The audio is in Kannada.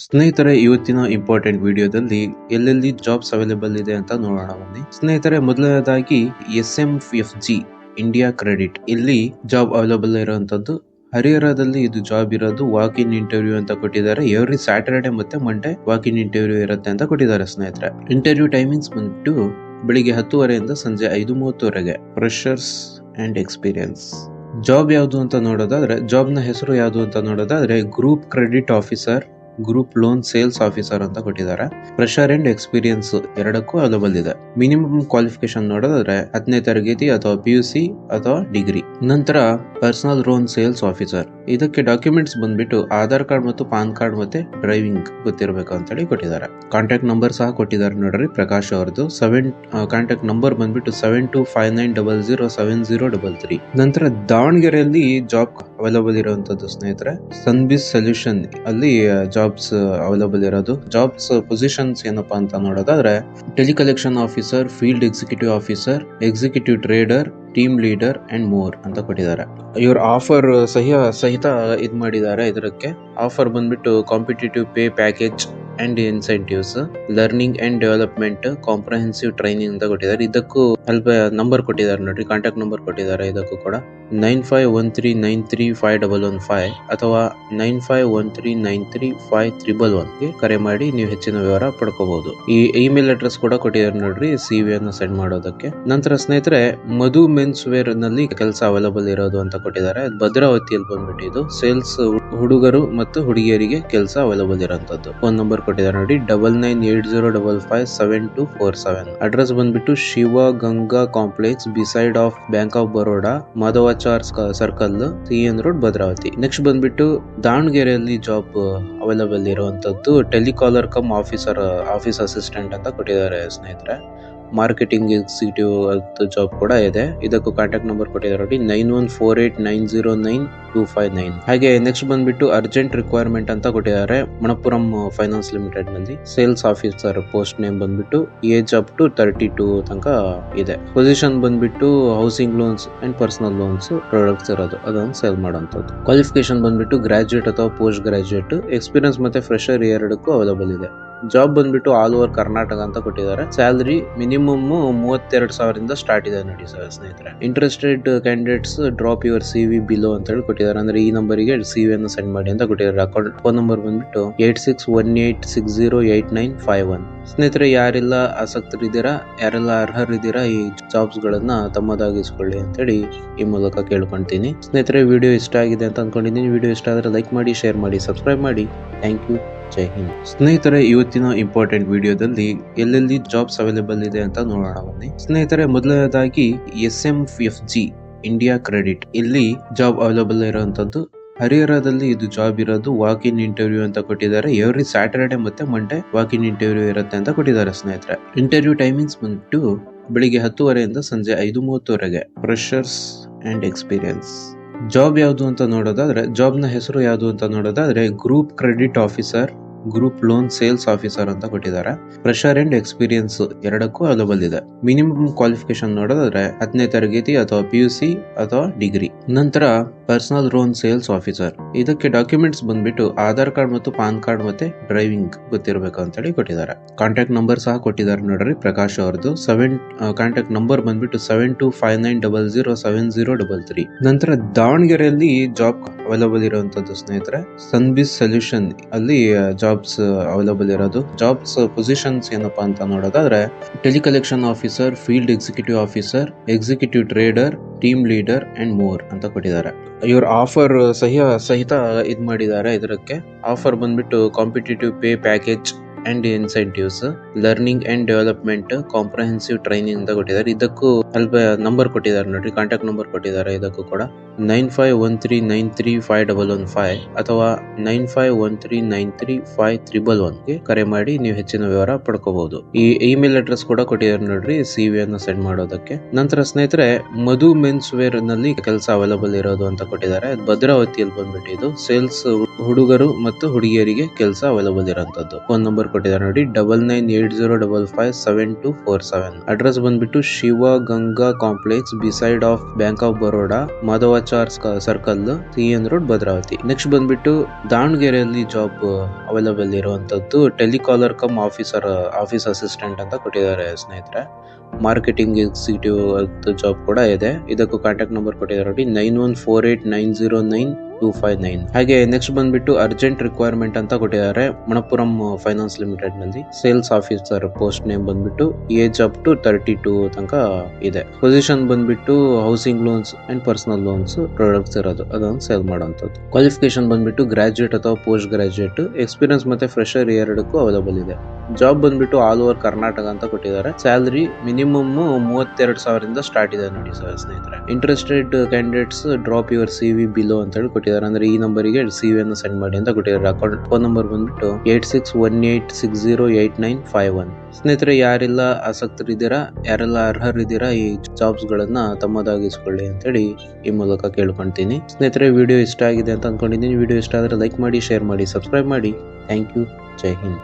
ಸ್ನೇಹಿತರೆ, ಇವತ್ತಿನ ಇಂಪಾರ್ಟೆಂಟ್ ವಿಡಿಯೋದಲ್ಲಿ ಎಲ್ಲೆಲ್ಲಿ ಜಾಬ್ಸ್ ಅವೈಲೇಬಲ್ ಇದೆ ಅಂತ ನೋಡೋಣ ಬನ್ನಿ. ಸ್ನೇಹಿತರೆ, ಮೊದಲನೇದಾಗಿ SMFG ಇಂಡಿಯಾ ಕ್ರೆಡಿಟ್ ಇಲ್ಲಿ ಜಾಬ್ ಅವೈಲೇಬಲ್ ಇರುವಂತದ್ದು. ಹರಿಹರದಲ್ಲಿ ಇದು ಜಾಬ್ ಇರೋದು. ವಾಕ್ ಇನ್ ಇಂಟರ್ವ್ಯೂ ಅಂತ ಕೊಟ್ಟಿದ್ದಾರೆ. ಎವ್ರಿ ಸ್ಯಾಟರ್ಡೆ ಮತ್ತೆ ಮಂಡೇ ವಾಕ್ ಇನ್ ಇಂಟರ್ವ್ಯೂ ಇರುತ್ತೆ ಅಂತ ಕೊಟ್ಟಿದ್ದಾರೆ ಸ್ನೇಹಿತರೆ. ಇಂಟರ್ವ್ಯೂ ಟೈಮಿಂಗ್ಸ್ ಬಂದ್ಬಿಟ್ಟು ಬೆಳಿಗ್ಗೆ 10:30 ಸಂಜೆ 5:30 ಫ್ರೆಷರ್ಸ್ ಅಂಡ್ ಎಕ್ಸ್ಪೀರಿಯನ್ಸ್. ಜಾಬ್ ಯಾವುದು ಅಂತ ನೋಡೋದಾದ್ರೆ, ಜಾಬ್ ನ ಹೆಸರು ಯಾವುದು ಅಂತ ನೋಡೋದಾದ್ರೆ group credit officer, group loan sales officer ಅಂತ ಕೊಟ್ಟಿದ್ದಾರೆ. ಫ್ರೆಷರ್ ಅಂಡ್ ಎಕ್ಸ್ಪೀರಿಯನ್ಸ್ ಎರಡಕ್ಕೂ ಅವೈಲೇಬಲ್ ಇದೆ. ಮಿನಿಮಮ್ ಕ್ವಾಲಿಫಿಕೇಶನ್ ನೋಡೋದಾದ್ರೆ 10ನೇ ತರಗತಿ ಅಥವಾ PUC ಅಥವಾ ಡಿಗ್ರಿ. ನಂತರ ಪರ್ಸನಲ್ ಲೋನ್ ಸೇಲ್ಸ್ ಆಫೀಸರ್, ಇದಕ್ಕೆ ಡಾಕ್ಯುಮೆಂಟ್ಸ್ ಬಂದ್ಬಿಟ್ಟು ಆಧಾರ್ ಕಾರ್ಡ್ ಮತ್ತು ಪಾನ್ ಕಾರ್ಡ್ ಮತ್ತೆ ಡ್ರೈವಿಂಗ್ ಗೊತ್ತಿರಬೇಕು ಅಂತ ಹೇಳಿ ಕೊಟ್ಟಿದ್ದಾರೆ. ಕಾಂಟ್ಯಾಕ್ಟ್ ನಂಬರ್ ಸಹ ಕೊಟ್ಟಿದ್ದಾರೆ ನೋಡ್ರಿ, ಪ್ರಕಾಶ್ ಅವರದ್ದು. ಕಾಂಟ್ಯಾಕ್ಟ್ ನಂಬರ್ ಬಂದ್ಬಿಟ್ಟು 7259007033. ನಂತರ ದಾವಣಗೆರೆಯಲ್ಲಿ ಜಾಬ್ ಅವೈಲೇಬಲ್ ಇರುವಂತದ್ದು ಸ್ನೇಹಿತರೆ. ಸನ್ಬಿಸ್ ಸೊಲ್ಯೂಷನ್ ಅಲ್ಲಿ ಜಾಬ್ಸ್ ಅವೈಲೇಬಲ್ ಇರೋದು. ಜಾಬ್ಸ್ ಪೊಸಿಷನ್ಸ್ ಏನಪ್ಪಾ ಅಂತ ನೋಡೋದಾದ್ರೆ telecollection officer, field executive officer, executive trader, team leader and more ಅಂತ ಕೊಟ್ಟಿದ್ದಾರೆ. ಇವ್ರ ಆಫರ್ ಸಹಿತ ಇದ್ ಮಾಡಿದ್ದಾರೆ. ಇದಕ್ಕೆ ಆಫರ್ ಬಂದ್ಬಿಟ್ಟು competitive pay package and incentives, learning and development, comprehensive training ಅಂತ ಕೊಟ್ಟಿದ್ದಾರೆ. ಇದಕ್ಕೂ ಸ್ವಲ್ಪ ನಂಬರ್ ಕೊಟ್ಟಿದ್ದಾರೆ ನೋಡ್ರಿ, ಕಾಂಟ್ಯಾಕ್ಟ್ ನಂಬರ್ ಕೊಟ್ಟಿದ್ದಾರೆ. ಇದಕ್ಕೂ ಕೂಡ 9513935115 ಅಥವಾ 9513935111 ಕರೆ ಮಾಡಿ ನೀವು ಹೆಚ್ಚಿನ ವಿವರ ಪಡ್ಕೋಬಹುದು. ಈ ಇಮೇಲ್ ಅಡ್ರೆಸ್ ಕೂಡ ಕೊಟ್ಟಿದ್ದಾರೆ ನೋಡ್ರಿ, CV ಅನ್ನು ಸೆಂಡ್ ಮಾಡೋದಕ್ಕೆ. ನಂತರ ಸ್ನೇಹಿತರೆ, ಮಧು ಮೆನ್ಸ್ ವೇರ್ ನಲ್ಲಿ ಕೆಲಸ ಅವೈಲೇಬಲ್ ಇರೋದು ಅಂತ ಕೊಟ್ಟಿದ್ದಾರೆ. ಭದ್ರಾವತಿಯಲ್ಲಿ ಬಂದ್ಬಿಟ್ಟು ಇದು ಸೇಲ್ಸ್ ಹುಡುಗರು ಮತ್ತು ಹುಡುಗಿಯರಿಗೆ ಕೆಲಸ ಅವೈಲೇಬಲ್ ಇರೋಂಥದ್ದು. ಫೋನ್ ನಂಬರ್ ಕೊಟ್ಟಿದ್ದಾರೆ ನೋಡಿ, 9980557247. ಅಡ್ರೆಸ್ ಬಂದ್ಬಿಟ್ಟು Shiva Ganga complex beside of bank of Baroda, Madhavachar circle, CN road, Bhadravati. Next ಬಂದ್ಬಿಟ್ಟು ದಾವಣಗೆರೆಯಲ್ಲಿ ಜಾಬ್ ಅವೈಲೇಬಲ್ ಇರುವಂತದ್ದು ಟೆಲಿಕಾಲರ್ ಕಮ್ ಆಫೀಸ್ ಅಸಿಸ್ಟೆಂಟ್ ಅಂತ ಕೊಟ್ಟಿದ್ದಾರೆ ಸ್ನೇಹಿತರೆ. ಮಾರ್ಕೆಟಿಂಗ್ ಎಕ್ಸಿಕ್ಯೂಟಿವ್ ಜಾಬ್ ಕೂಡ ಇದೆ. ಇದಕ್ಕೂ ಕಾಂಟ್ಯಾಕ್ಟ್ ನಂಬರ್ ಕೊಟ್ಟಿದ್ದಾರೆ ನೋಡಿ, 9148909259. ಹಾಗೆ ನೆಕ್ಸ್ಟ್ ಬಂದ್ಬಿಟ್ಟು ಅರ್ಜೆಂಟ್ ರಿಕ್ವೈರ್ಮೆಂಟ್ ಅಂತ ಕೊಟ್ಟಿದ್ದಾರೆ. ಮಣಪ್ಪುರಂ ಫೈನಾನ್ಸ್ ಲಿಮಿಟೆಡ್ ನಲ್ಲಿ ಸೇಲ್ಸ್ ಆಫೀಸರ್ ಪೋಸ್ಟ್ ನೇಮ್ ಬಂದ್ಬಿಟ್ಟು ಏಜ್ ಅಪ್ ಟು 32 ತನಕ ಇದೆ. ಪೊಸಿಷನ್ ಬಂದ್ಬಿಟ್ಟು housing loans and personal loans products ಇರೋದು, ಅದನ್ನು ಸೇಲ್ ಮಾಡೋಂಥದ್ದು. ಕ್ವಾಲಿಫಿಕೇಶನ್ ಬಂದ್ಬಿಟ್ಟು ಗ್ರಾಜುಯೇಟ್ ಅಥವಾ ಪೋಸ್ಟ್ ಗ್ರಾಜುಯೇಟ್. ಎಕ್ಸ್ಪೀರಿಯನ್ಸ್ ಮತ್ತೆ ಫ್ರೆಷರ್ ಎರಡಕ್ಕೂ ಅವೈಲೇಬಲ್ ಇದೆ. ಜಾಬ್ ಬಂದ್ಬಿಟ್ಟು ಆಲ್ ಓವರ್ ಕರ್ನಾಟಕ ಅಂತ ಕೊಟ್ಟಿದ್ದಾರೆ. ಸ್ಯಾಲರಿ ಮಿನಿಮಮ್ 32,000 ಸ್ಟಾರ್ಟ್ ಇದೆ ನೋಡಿ ಸ್ನೇಹಿತರೆ. Interested candidates drop your CV below ಅಂತ ಹೇಳಿ ಕೊಟ್ಟಿದ್ದಾರೆ. ಅಂದ್ರೆ ಈ ನಂಬರಿಗೆ CV ಅನ್ನು ಸೆಂಡ್ ಮಾಡಿ ಅಂತ ಕೊಟ್ಟಿದ್ದಾರೆ. ಅಕೌಂಟ್ ಫೋನ್ ನಂಬರ್ ಬಂದ್ಬಿಟ್ಟು 8618608951. ಸ್ನೇಹಿತರೆ, ಯಾರೆಲ್ಲ ಆಸಕ್ತರಿದ್ದೀರಾ, ಯಾರೆಲ್ಲ ಅರ್ಹರಿದ್ದೀರಾ, ಈ ಜಾಬ್ಸ್ ಗಳನ್ನ ತಮ್ಮದಾಗಿಸ್ಕೊಳ್ಳಿ ಅಂತ ಹೇಳಿ ಈ ಮೂಲಕ ಕೇಳ್ಕೊಂತೀನಿ. ಸ್ನೇಹಿತರೆ, ವಿಡಿಯೋ ಇಷ್ಟ ಆಗಿದೆ ಅಂತ ಅನ್ಕೊಂಡಿದ್ದೀನಿ. ವಿಡಿಯೋ ಇಷ್ಟ ಆದ್ರೆ ಲೈಕ್ ಮಾಡಿ, ಶೇರ್ ಮಾಡಿ, ಸಬ್ಸ್ಕ್ರೈಬ್ ಮಾಡಿ. Thank you. ಜೈ ಹಿಂದ್. ಸ್ನೇಹಿತರೆ, ಇವತ್ತಿನ ಇಂಪಾರ್ಟೆಂಟ್ ವಿಡಿಯೋದಲ್ಲಿ ಎಲ್ಲೆಲ್ಲಿ ಜಾಬ್ಸ್ ಅವೈಲೇಬಲ್ ಇದೆ ಅಂತ ನೋಡೋಣ ಬನ್ನಿ. ಸ್ನೇಹಿತರೆ, ಮೊದಲನೇದಾಗಿ SMFG ಇಂಡಿಯಾ ಕ್ರೆಡಿಟ್ ಇಲ್ಲಿ ಜಾಬ್ ಅವೈಲೇಬಲ್ ಇರುವಂತದ್ದು. ಹರಿಹರದಲ್ಲಿ ಇದು ಜಾಬ್ ಇರೋದು. ವಾಕ್ ಇನ್ ಇಂಟರ್ವ್ಯೂ ಅಂತ ಕೊಟ್ಟಿದ್ದಾರೆ. ಎವ್ರಿ ಸ್ಯಾಟರ್ಡೆ ಮತ್ತೆ ಮಂಡೇ ವಾಕ್ ಇನ್ ಇಂಟರ್ವ್ಯೂ ಇರುತ್ತೆ ಅಂತ ಕೊಟ್ಟಿದ್ದಾರೆ ಸ್ನೇಹಿತರೆ. ಇಂಟರ್ವ್ಯೂ ಟೈಮಿಂಗ್ಸ್ ಬಂದ್ಬಿಟ್ಟು ಬೆಳಿಗ್ಗೆ 10:30 ಸಂಜೆ 5:30 ಫ್ರೆಷರ್ಸ್ ಅಂಡ್ ಎಕ್ಸ್ಪೀರಿಯನ್ಸ್. ಜಾಬ್ ಯಾವುದು ಅಂತ ನೋಡೋದಾದ್ರೆ, ಜಾಬ್ ನ ಹೆಸರು ಯಾವುದು ಅಂತ ನೋಡೋದಾದ್ರೆ group credit officer, group loan sales officer ಅಂತ ಕೊಟ್ಟಿದ್ದಾರೆ. ಫ್ರೆಷರ್ ಅಂಡ್ ಎಕ್ಸ್ಪೀರಿಯನ್ಸ್ ಎರಡಕ್ಕೂ ಅವೈಲೇಬಲ್ ಇದೆ. ಮಿನಿಮಮ್ ಕ್ವಾಲಿಫಿಕೇಶನ್ ನೋಡೋದಾದ್ರೆ 10ನೇ ತರಗತಿ ಅಥವಾ PUC ಅಥವಾ ಡಿಗ್ರಿ. ನಂತರ ಪರ್ಸನಲ್ ಲೋನ್ ಸೇಲ್ಸ್ ಆಫೀಸರ್, ಇದಕ್ಕೆ ಡಾಕ್ಯುಮೆಂಟ್ಸ್ ಬಂದ್ಬಿಟ್ಟು ಆಧಾರ್ ಕಾರ್ಡ್ ಮತ್ತು ಪಾನ್ ಕಾರ್ಡ್ ಮತ್ತೆ ಡ್ರೈವಿಂಗ್ ಗೊತ್ತಿರಬೇಕು ಅಂತ ಹೇಳಿ ಕೊಟ್ಟಿದ್ದಾರೆ. ಕಾಂಟ್ಯಾಕ್ಟ್ ನಂಬರ್ ಸಹ ಕೊಟ್ಟಿದ್ದಾರೆ ನೋಡ್ರಿ, ಪ್ರಕಾಶ್ ಅವರದ್ದು. ಕಾಂಟ್ಯಾಕ್ಟ್ ನಂಬರ್ ಬಂದ್ಬಿಟ್ಟು 7259007033. ನಂತರ ದಾವಣಗೆರೆಯಲ್ಲಿ ಜಾಬ್ ಅವೈಲೇಬಲ್ ಇರುವಂತದ್ದು ಸ್ನೇಹಿತರೆ. ಸನ್ಬಿಸ್ ಸೊಲ್ಯೂಷನ್ ಅಲ್ಲಿ ಜಾಬ್ಸ್ ಅವೈಲೇಬಲ್ ಇರೋದು. ಜಾಬ್ಸ್ ಪೊಸಿಷನ್ಸ್ ಏನಪ್ಪಾ ಅಂತ ನೋಡೋದಾದ್ರೆ telecollection officer, field executive officer, executive trader, team leader and more ಅಂತ ಕೊಟ್ಟಿದ್ದಾರೆ. ಇವ್ರ ಆಫರ್ ಸಹಿತ ಇದ್ ಮಾಡಿದ್ದಾರೆ. ಇದಕ್ಕೆ ಆಫರ್ ಬಂದ್ಬಿಟ್ಟು competitive pay package and incentives, learning and development, comprehensive training ಅಂತ ಕೊಟ್ಟಿದ್ದಾರೆ. ಇದಕ್ಕೂ ಸ್ವಲ್ಪ ನಂಬರ್ ಕೊಟ್ಟಿದ್ದಾರೆ ನೋಡ್ರಿ, ಕಾಂಟ್ಯಾಕ್ಟ್ ನಂಬರ್ ಕೊಟ್ಟಿದ್ದಾರೆ. ಇದಕ್ಕೂ ಕೂಡ 9513935115 ಅಥವಾ 9513935111 ಕರೆ ಮಾಡಿ ನೀವು ಹೆಚ್ಚಿನ ವಿವರ ಪಡ್ಕೋಬಹುದು. ಈ ಇಮೇಲ್ ಅಡ್ರೆಸ್ ಕೂಡ ಕೊಟ್ಟಿದ್ದಾರೆ ನೋಡ್ರಿ, CV ಅನ್ನು ಸೆಂಡ್ ಮಾಡೋದಕ್ಕೆ. ನಂತರ ಸ್ನೇಹಿತರೆ, ಮಧು ಮೆನ್ಸ್ ವೇರ್ ನಲ್ಲಿ ಕೆಲಸ ಅವೈಲೇಬಲ್ ಇರೋದು ಅಂತ ಕೊಟ್ಟಿದ್ದಾರೆ. ಭದ್ರಾವತಿಯಲ್ಲಿ ಬಂದ್ಬಿಟ್ಟು ಇದು ಸೇಲ್ಸ್ ಹುಡುಗರು ಮತ್ತು ಹುಡುಗಿಯರಿಗೆ ಕೆಲಸ ಅವೈಲೇಬಲ್ ಇರೋಂಥದ್ದು. ಫೋನ್ ನಂಬರ್ ಕೊಟ್ಟಿದ್ದಾರೆ ನೋಡಿ, 9980557247. ಅಡ್ರೆಸ್ ಬಂದ್ಬಿಟ್ಟು Shiva Ganga Ganga complex beside of bank of Baroda, Madhavachar circle, CN road, Bhadravati. Next ಬಂದ್ಬಿಟ್ಟು ದಾವಣಗೆರೆಯಲ್ಲಿ ಜಾಬ್ ಅವೈಲಬಲ್ ಇರುವಂತದ್ದು ಟೆಲಿಕಾಲರ್ ಕಮ್ ಆಫೀಸ್ ಅಸಿಸ್ಟೆಂಟ್ ಅಂತ ಕೊಟ್ಟಿದ್ದಾರೆ ಸ್ನೇಹಿತರೆ. ಮಾರ್ಕೆಟಿಂಗ್ ಎಕ್ಸಿಕ್ಯೂಟಿವ್ ಜಾಬ್ ಕೂಡ ಇದೆ. ಇದಕ್ಕೂ ಕಾಂಟ್ಯಾಕ್ಟ್ ನಂಬರ್ ಕೊಟ್ಟಿದ್ದಾರೆ ನೋಡಿ, 9148909259. ಹಾಗೆ ನೆಕ್ಸ್ಟ್ ಬಂದ್ಬಿಟ್ಟು ಅರ್ಜೆಂಟ್ ರಿಕ್ವೈರ್ಮೆಂಟ್ ಅಂತ ಕೊಟ್ಟಿದ್ದಾರೆ ಮಣಪ್ಪುರಂ ಫೈನಾನ್ಸ್ ಲಿಮಿಟೆಡ್ ನಲ್ಲಿ. ಸೇಲ್ಸ್ ಆಫೀಸರ್ ಪೋಸ್ಟ್ ನೇಮ್ ಬಂದ್ಬಿಟ್ಟು ಏಜ್ ಅಪ್ ಟು 32 ತನಕ ಇದೆ. ಪೊಸಿಷನ್ ಬಂದ್ಬಿಟ್ಟು housing loans and personal loans products ಇರೋದು, ಅದನ್ನು ಸೇಲ್ ಮಾಡುವಂತದ್ದು. ಕ್ವಾಲಿಫಿಕೇಶನ್ ಬಂದ್ಬಿಟ್ಟು ಗ್ರಾಜುಯೇಟ್ ಅಥವಾ ಪೋಸ್ಟ್ ಗ್ರಾಜುಯೇಟ್. ಎಕ್ಸ್ಪೀರಿಯನ್ಸ್ ಮತ್ತೆ ಫ್ರೆಶರ್ ಎರಡಕ್ಕೂ ಅವೈಲಬಲ್ ಇದೆ. ಜಾಬ್ ಬಂದ್ಬಿಟ್ಟು ಆಲ್ ಓವರ್ ಕರ್ನಾಟಕ ಅಂತ ಕೊಟ್ಟಿದ್ದಾರೆ. ಸ್ಯಾಲರಿ ಮಿನಿಮಮ್ 32,000 ಸ್ಟಾರ್ಟ್ ಇದೆ ನೋಡಿ ಸ್ನೇಹಿತರೆ. Interested candidates drop your CV below ಅಂತ ಹೇಳಿ ಕೊಟ್ಟಿದ್ದಾರೆ. ಅಂದ್ರೆ ಈ ನಂಬರಿಗೆ CV ಅನ್ನು ಸೆಂಡ್ ಮಾಡಿ ಅಂತ ಕೊಟ್ಟಿದ್ದಾರೆ. ಅಕೌಂಟ್ ಫೋನ್ ನಂಬರ್ ಬಂದ್ಬಿಟ್ಟು 8618608951. ಸ್ನೇಹಿತರೆ, ಯಾರೆಲ್ಲ ಆಸಕ್ತರಿದ್ದೀರಾ, ಯಾರೆಲ್ಲ ಅರ್ಹರಿದ್ದೀರಾ ಈ ಜಾಬ್ಸ್ ಗಳನ್ನ ತಮ್ಮದಾಗಿಸ್ಕೊಳ್ಳಿ ಅಂತ ಹೇಳಿ ಈ ಮೂಲಕ ಕೇಳ್ಕೊಂತೀನಿ. ಸ್ನೇಹಿತರೆ, ವಿಡಿಯೋ ಇಷ್ಟ ಆಗಿದೆ ಅಂತ ಅನ್ಕೊಂಡಿದ್ದೀನಿ. ವಿಡಿಯೋ ಇಷ್ಟ ಆದ್ರೆ ಲೈಕ್ ಮಾಡಿ, ಶೇರ್ ಮಾಡಿ, ಸಬ್ಸ್ಕ್ರೈಬ್ ಮಾಡಿ. Thank you. ಜೈ ಹಿಂದ್.